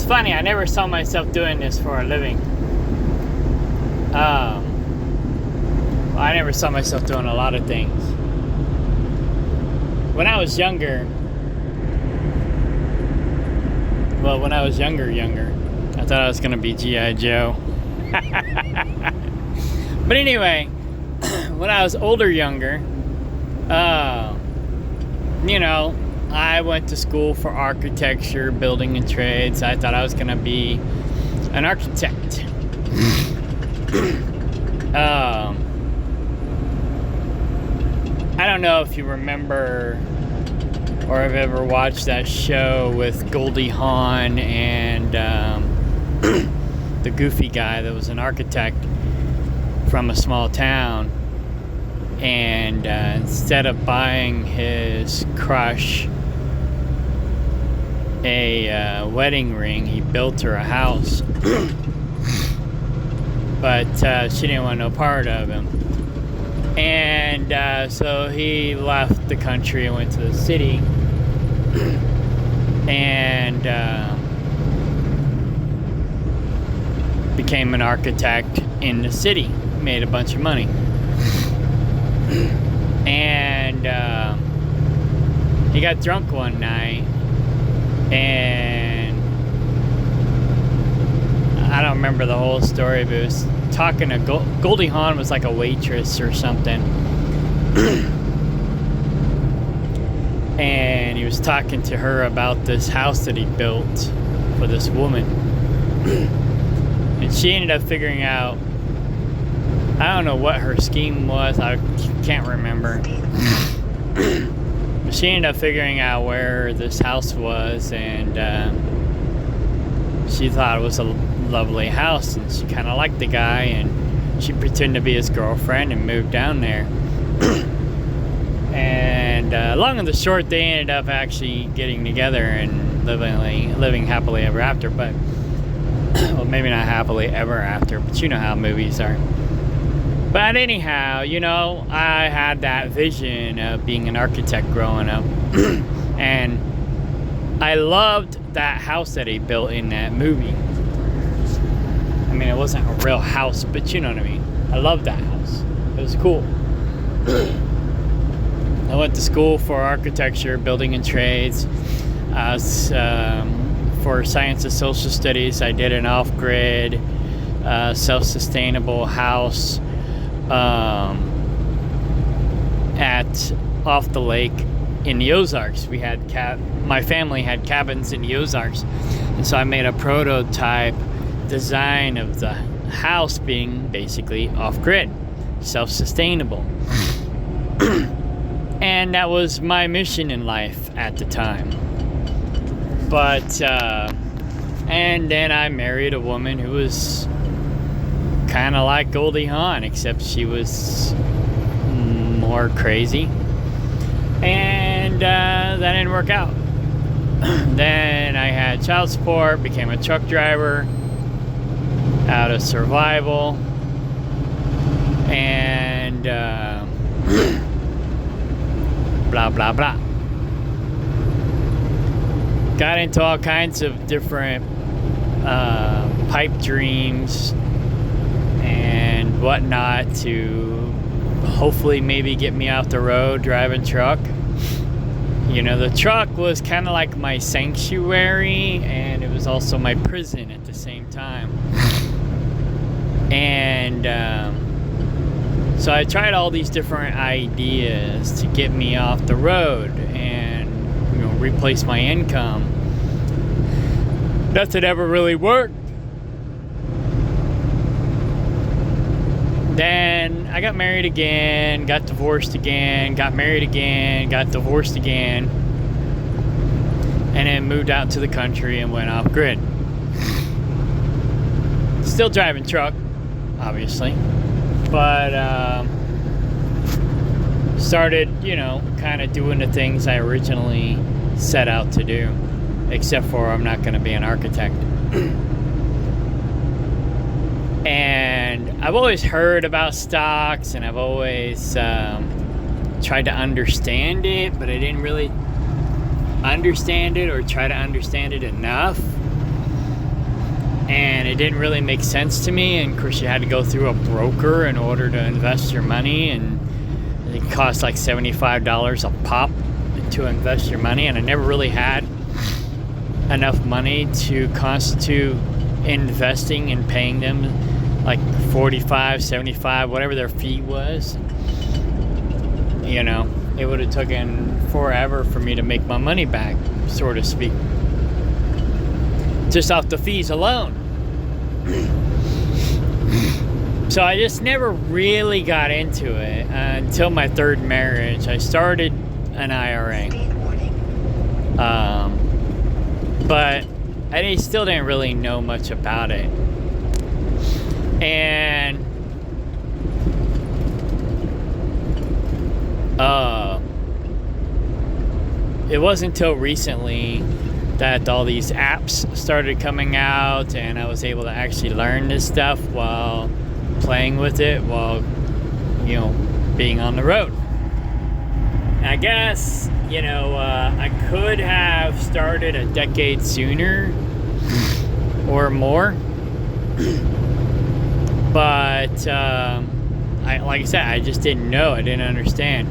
it's funny, I never saw myself doing this for a living. I never saw myself doing a lot of things. When I was younger, I thought I was going to be G.I. Joe. But anyway, when I was younger, I went to school for architecture, building and trades. I thought I was going to be an architect. I don't know if you remember or have ever watched that show with Goldie Hawn and the goofy guy that was an architect from a small town, and instead of buying his crush a wedding ring, he built her a house. But she didn't want no part of him, and so he left the country and went to the city, and became an architect in the city. Made a bunch of money, and he got drunk one night, and I don't remember the whole story, but it was talking to Goldie Hawn was like a waitress or something, and he was talking to her about this house that he built for this woman, and she ended up figuring out, I don't know what her scheme was, I can't remember, but she ended up figuring out where this house was, and she thought it was a lovely house, and she kind of liked the guy, and she pretended to be his girlfriend and moved down there. And long and the short, they ended up actually getting together and living happily ever after. But well, maybe not happily ever after, but you know how movies are. But anyhow, I had that vision of being an architect growing up, and I loved that house that he built in that movie. I mean, it wasn't a real house, but you know what I mean. I loved that house. It was cool. I went to school for architecture, building and trades. For science and social studies, I did an off-grid, self-sustainable house off the lake in the Ozarks. We had my family had cabins in the Ozarks, and so I made a prototype design of the house being basically off-grid, self-sustainable. And that was my mission in life at the time. But and then I married a woman who was kind of like Goldie Hawn, except she was more crazy, and that didn't work out. Then I had child support, became a truck driver out of survival, and blah blah blah. Got into all kinds of different pipe dreams and whatnot to hopefully maybe get me off the road driving truck. The truck was kind of like my sanctuary, and it was also my prison at the same time. And so I tried all these different ideas to get me off the road and replace my income. Nothing ever really worked. Then I got married again, got divorced again, got married again, got divorced again, and then moved out to the country and went off grid. Still driving truck, obviously, but started, kind of doing the things I originally set out to do, except for I'm not going to be an architect. And I've always heard about stocks, and I've always tried to understand it, but I didn't really understand it or try to understand it enough. and it didn't really make sense to me. And of course, you had to go through a broker in order to invest your money, and it cost like $75 a pop to invest your money, and I never really had enough money to constitute investing and paying them like $45, $75, whatever their fee was. You know, it would have taken forever for me to make my money back, so to speak, just off the fees alone. So I just never really got into it until my third marriage. I started an IRA, but I still didn't really know much about it. And it wasn't until recently that all these apps started coming out, and I was able to actually learn this stuff while playing with it, while, you know, being on the road. And I guess, you know, I could have started a decade sooner or more, but like I said, I just didn't know. I didn't understand.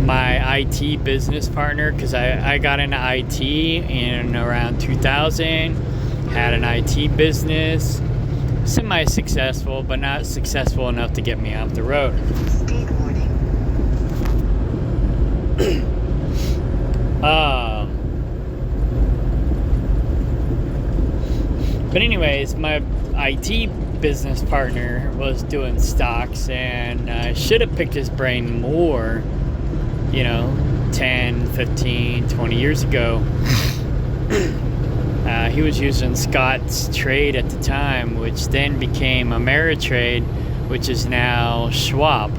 My IT business partner, because I got into IT in around 2000, had an IT business, semi-successful, but not successful enough to get me off the road. Speed warning. But anyways, my IT business partner was doing stocks, and I should have picked his brain more, you know, 10, 15, 20 years ago. He was using Scott's Trade at the time, which then became Ameritrade, which is now Schwab.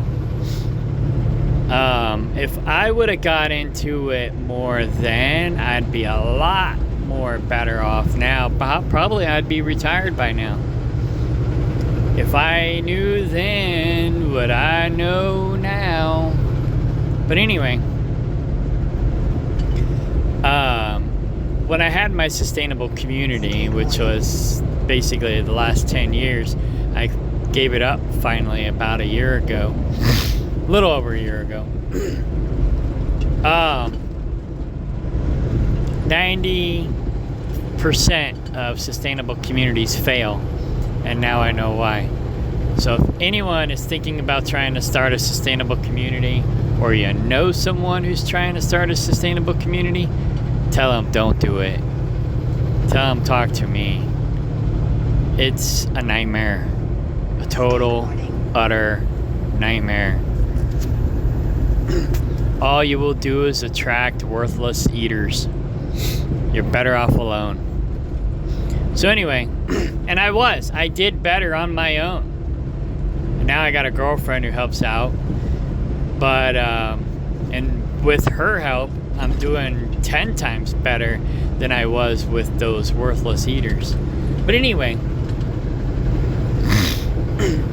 If I would have got into it more then, I'd be a lot more better off now. Probably I'd be retired by now. If I knew then what I know now. But anyway, when I had my sustainable community, which was basically the last 10 years, I gave it up finally about a year ago. A little over a year ago. 90% of sustainable communities fail, and now I know why. So if anyone is thinking about trying to start a sustainable community, or you know someone who's trying to start a sustainable community, tell them don't do it. Tell them talk to me. It's a nightmare. A total, utter nightmare. All you will do is attract worthless eaters. You're better off alone. So anyway, and I did better on my own. And now I got a girlfriend who helps out. But, and with her help, I'm doing 10 times better than I was with those worthless eaters. But anyway,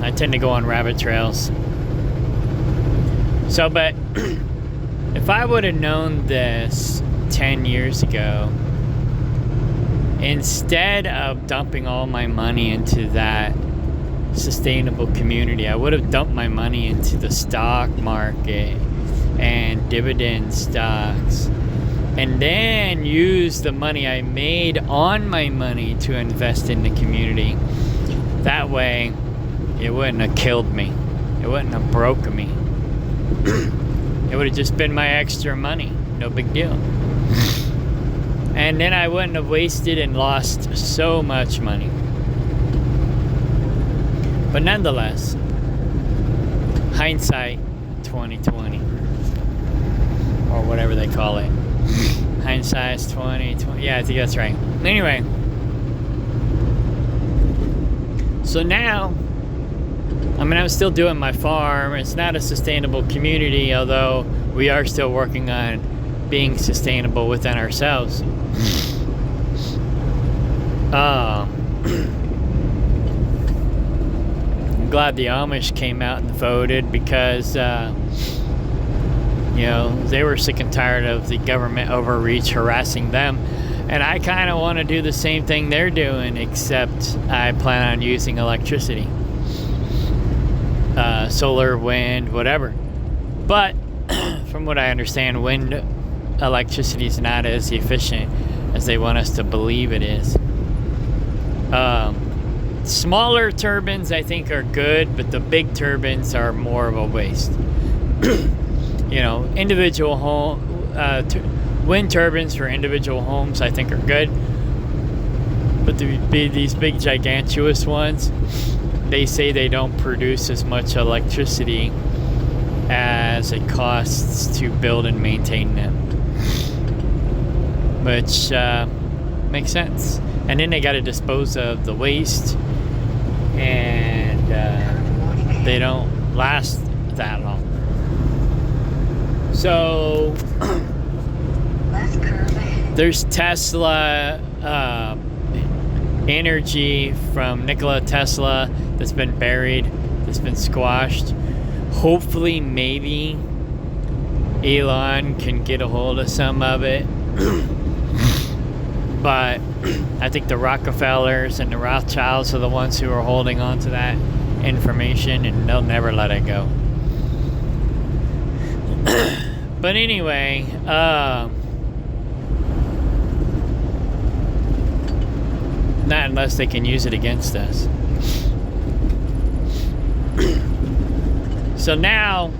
I tend to go on rabbit trails. So, but if I would have known this 10 years ago, instead of dumping all my money into that sustainable community, I would have dumped my money into the stock market and dividend stocks, and then used the money I made on my money to invest in the community. That way, it wouldn't have killed me. It wouldn't have broken me. It would have just been my extra money. No big deal. And then I wouldn't have wasted and lost so much money. But nonetheless, hindsight 2020, or whatever they call it. Hindsight's 2020. Yeah, I think that's right. Anyway, so now, I mean, I'm still doing my farm. It's not a sustainable community, although we are still working on being sustainable within ourselves. I'm glad the Amish came out and voted, because you know, they were sick and tired of the government overreach harassing them, And I kind of want to do the same thing they're doing, except I plan on using electricity. Solar, wind, whatever. But from what I understand, wind electricity is not as efficient as they want us to believe it is. Smaller turbines, I think, are good, but the big turbines are more of a waste. Individual home wind turbines for individual homes, I think, are good. But these big, gigantuous ones, they say they don't produce as much electricity as it costs to build and maintain them, which makes sense. And then they got to dispose of the waste, and they don't last that long. So there's Tesla energy from Nikola Tesla that's been buried, that's been squashed. Hopefully, maybe Elon can get a hold of some of it. But I think the Rockefellers and the Rothschilds are the ones who are holding on to that information, and they'll never let it go. But anyway, not unless they can use it against us. So now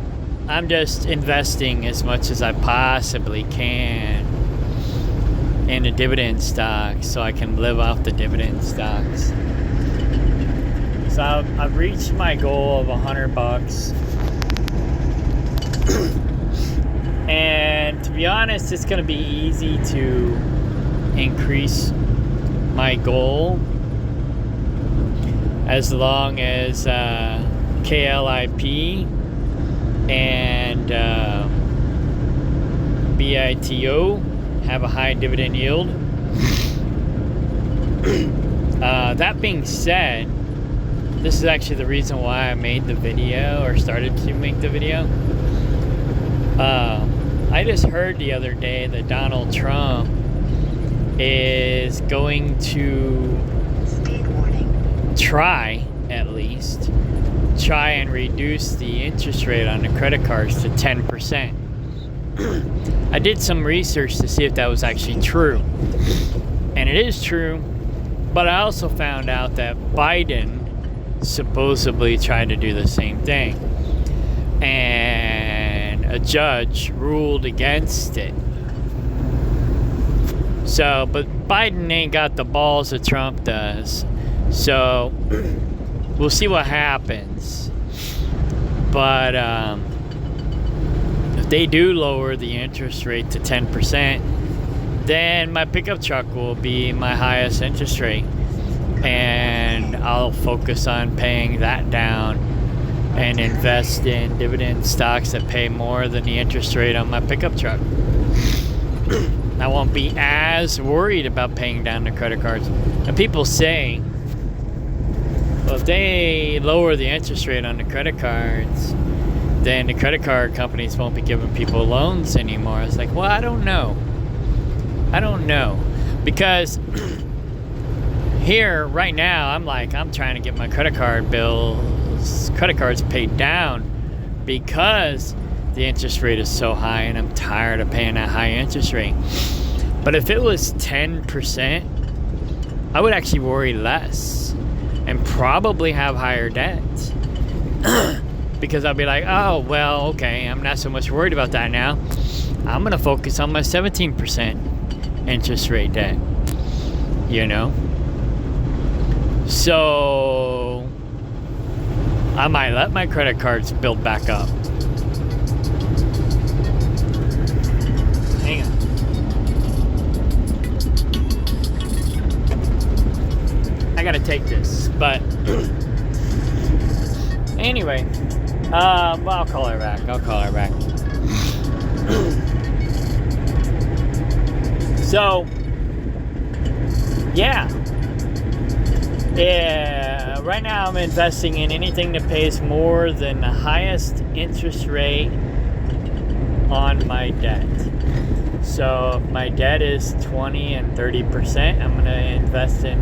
I'm just investing as much as I possibly can in the dividend stocks so I can live off the dividend stocks. So I've reached my goal of $100. And to be honest, it's going to be easy to increase my goal as long as KLIP and BITO have a high dividend yield. That being said, this is actually the reason why I made the video, or started to make the video. I just heard the other day that Donald Trump is going to try and reduce the interest rate on the credit cards to 10%. I did some research to see if that was actually true. And it is true, but I also found out that Biden supposedly tried to do the same thing. And a judge ruled against it. So, but Biden ain't got the balls that Trump does. So, we'll see what happens. But if they do lower the interest rate to 10%, then my pickup truck will be my highest interest rate. And I'll focus on paying that down and invest in dividend stocks that pay more than the interest rate on my pickup truck. I won't be as worried about paying down the credit cards. And people say, well, if they lower the interest rate on the credit cards, then the credit card companies won't be giving people loans anymore. It's like, well, I don't know. Because here, right now, I'm trying to get my credit cards paid down because the interest rate is so high, and I'm tired of paying that high interest rate. But if it was 10%, I would actually worry less and probably have higher debt. Because I'll be like, oh, well, okay, I'm not so much worried about that now. I'm going to focus on my 17% interest rate debt, So I might let my credit cards build back up. Hang on. I gotta take this, but anyway, well, I'll call her back. So, yeah, right now I'm investing in anything that pays more than the highest interest rate on my debt. So if my debt is 20 and 30%, I'm going to invest in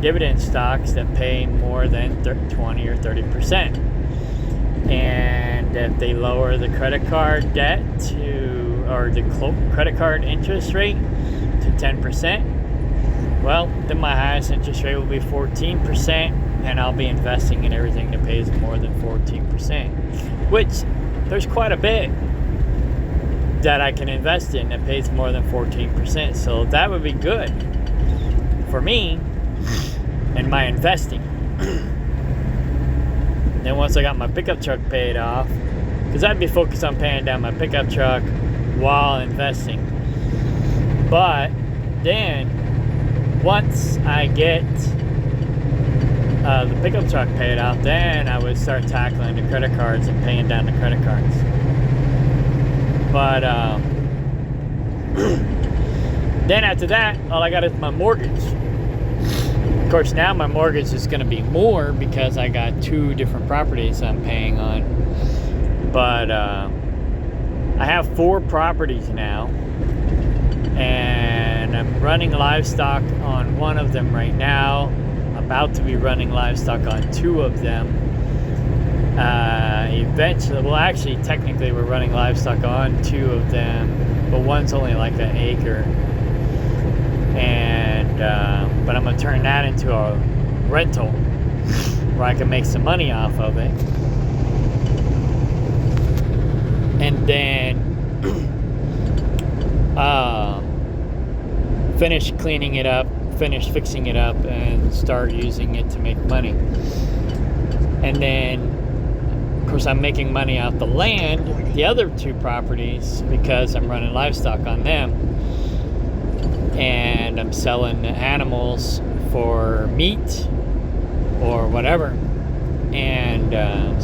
dividend stocks that pay more than 20 or 30%. And if they lower the credit card debt or the credit card interest rate to 10%, well, then my highest interest rate will be 14%, and I'll be investing in everything that pays more than 14%, which there's quite a bit that I can invest in that pays more than 14%. So that would be good for me and my investing. Then once I got my pickup truck paid off, because I'd be focused on paying down my pickup truck while investing. But then once I get the pickup truck paid off, then I would start tackling the credit cards and paying down the credit cards. But then after that, all I got is my mortgage. Of course, now my mortgage is going to be more because I got 2 different properties I'm paying on. But I have 4 properties now, and I'm running livestock on one of them right now. About to be running livestock on 2 of them. Eventually, well, actually, technically, we're running livestock on 2 of them, but one's only like an acre. And but I'm gonna turn that into a rental where I can make some money off of it, and then finish cleaning it up, finish fixing it up, and start using it to make money. And then, of course, I'm making money off the land, the other 2 properties, because I'm running livestock on them. And I'm selling animals for meat or whatever. And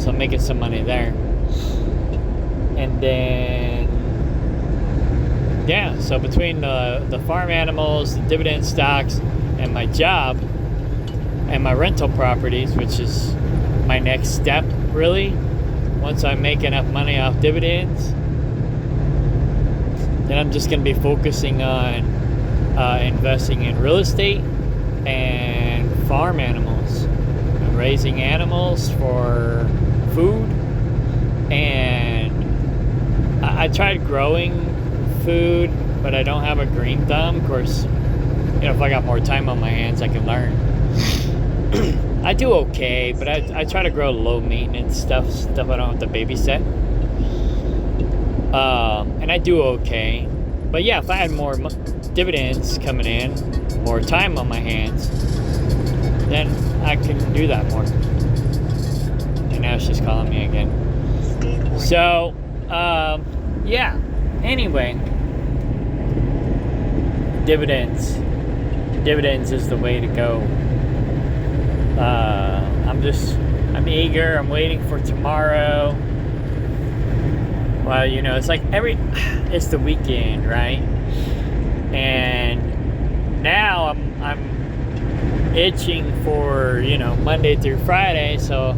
so I'm making some money there. And then, yeah, so between the farm animals, the dividend stocks, and my job, and my rental properties, which is my next step, really, once I make enough money off dividends, then I'm just going to be focusing on investing in real estate and farm animals. I'm raising animals for food, and I tried growing food, but I don't have a green thumb. Of course, if I got more time on my hands, I can learn. I do okay, but I try to grow low maintenance stuff I don't have to babysit. And I do okay. But yeah, if I had more dividends coming in, more time on my hands, then I can do that more. And now she's calling me again. So, yeah. Anyway, dividends. Dividends is the way to go. I'm eager. I'm waiting for tomorrow. Well, it's like it's the weekend, right? And now I'm itching for, Monday through Friday, so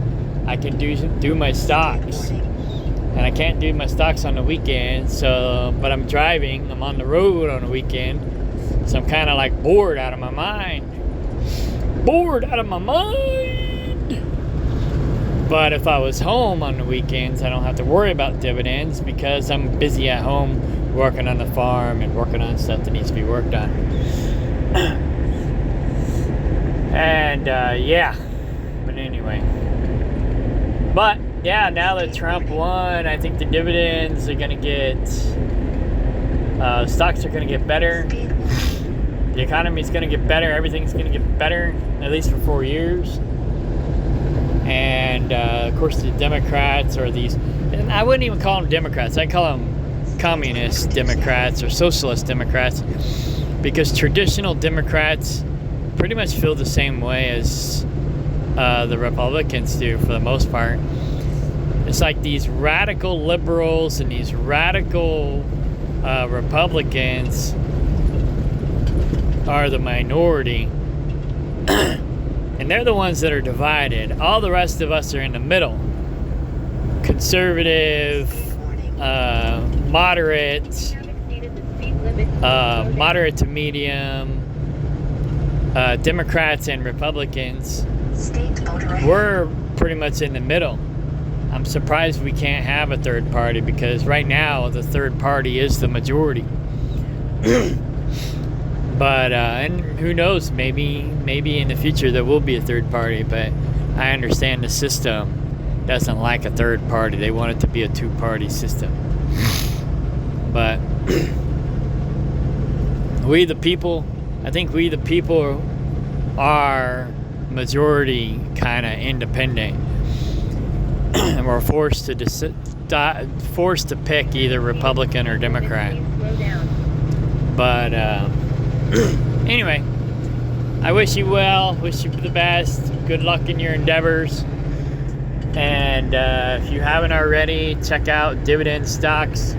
I can do my stocks. And I can't do my stocks on the weekend, but I'm driving. I'm on the road on the weekend, so I'm kind of like bored out of my mind. But if I was home on the weekends, I don't have to worry about dividends because I'm busy at home working on the farm and working on stuff that needs to be worked on. And yeah, but anyway. But yeah, now that Trump won, I think the dividends are going to get, stocks are going to get better. The economy is going to get better. Everything's going to get better, at least for 4 years. And of course, the Democrats are these, and I wouldn't even call them Democrats. I call them communist Democrats or socialist Democrats, because traditional Democrats pretty much feel the same way as the Republicans do for the most part. It's like these radical liberals and these radical Republicans are the minority. And they're the ones that are divided. All the rest of us are in the middle. Conservative, moderate, moderate to medium, Democrats and Republicans, we're pretty much in the middle. I'm surprised we can't have a third party, because right now the third party is the majority. But and who knows, maybe in the future there will be a third party, but I understand the system doesn't like a third party. They want it to be a two-party system. But we the people, I think we the people are majority kind of independent. And we're forced to pick either Republican or Democrat. But anyway, I wish you well, wish you the best, good luck in your endeavors. And if you haven't already, check out Dividend Stocks.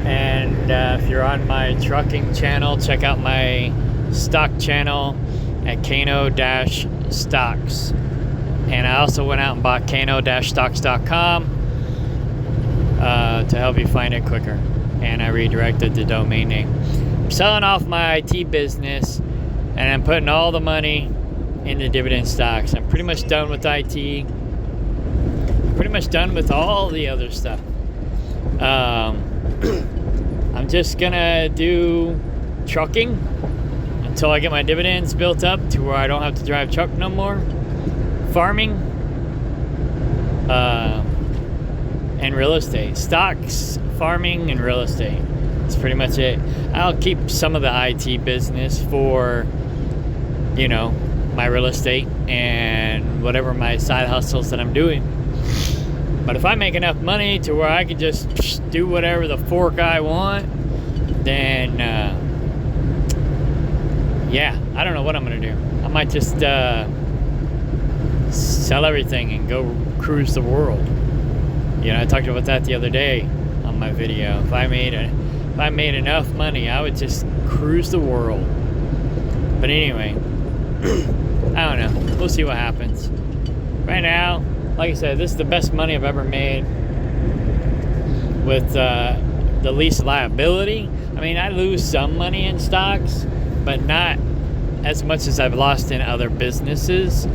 And if you're on my trucking channel, check out my stock channel at Kano-Stocks. And I also went out and bought Kano-Stocks.com to help you find it quicker. And I redirected the domain name. I'm selling off my IT business, and I'm putting all the money into Dividend Stocks. I'm pretty much done with IT. Pretty much done with all the other stuff. I'm just gonna do trucking until I get my dividends built up to where I don't have to drive truck no more. Farming, and real estate. Stocks, farming, and real estate. That's pretty much it. I'll keep some of the IT business for, my real estate and whatever my side hustles that I'm doing. But if I make enough money to where I can just do whatever the fork I want, then I don't know what I'm gonna do. I might just sell everything and go cruise the world. I talked about that the other day on my video. If I made enough money, I would just cruise the world. But anyway, I don't know. We'll see what happens. Right now, like I said, this is the best money I've ever made with the least liability. I mean, I lose some money in stocks, but not as much as I've lost in other businesses.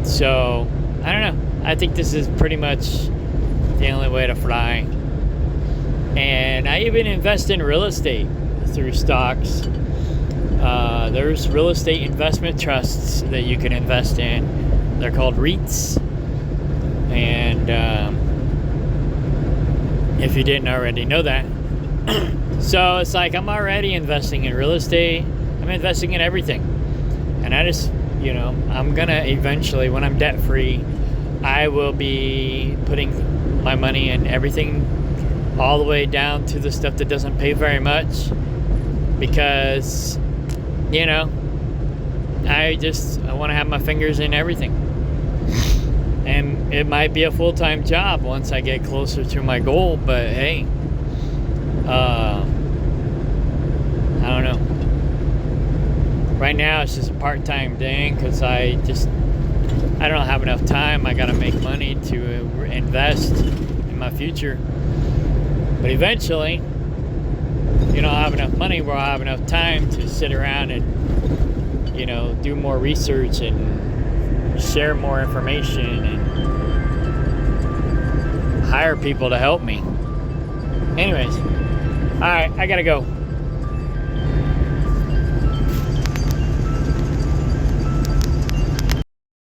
So, I don't know. I think this is pretty much the only way to fly. And I even invest in real estate through stocks. There's real estate investment trusts that you can invest in. They're called REITs. And if you didn't already know that. So it's like I'm already investing in real estate. I'm investing in everything. And I just, I'm going to eventually, when I'm debt free, I will be putting my money in everything, all the way down to the stuff that doesn't pay very much. Because, I want to have my fingers in everything. And it might be a full-time job once I get closer to my goal, but hey, I don't know. Right now it's just a part-time thing because I don't have enough time. I gotta make money to invest in my future. But eventually, I'll have enough money where I'll have enough time to sit around and, do more research and share more information and hire people to help me. Anyways, all right, I gotta go.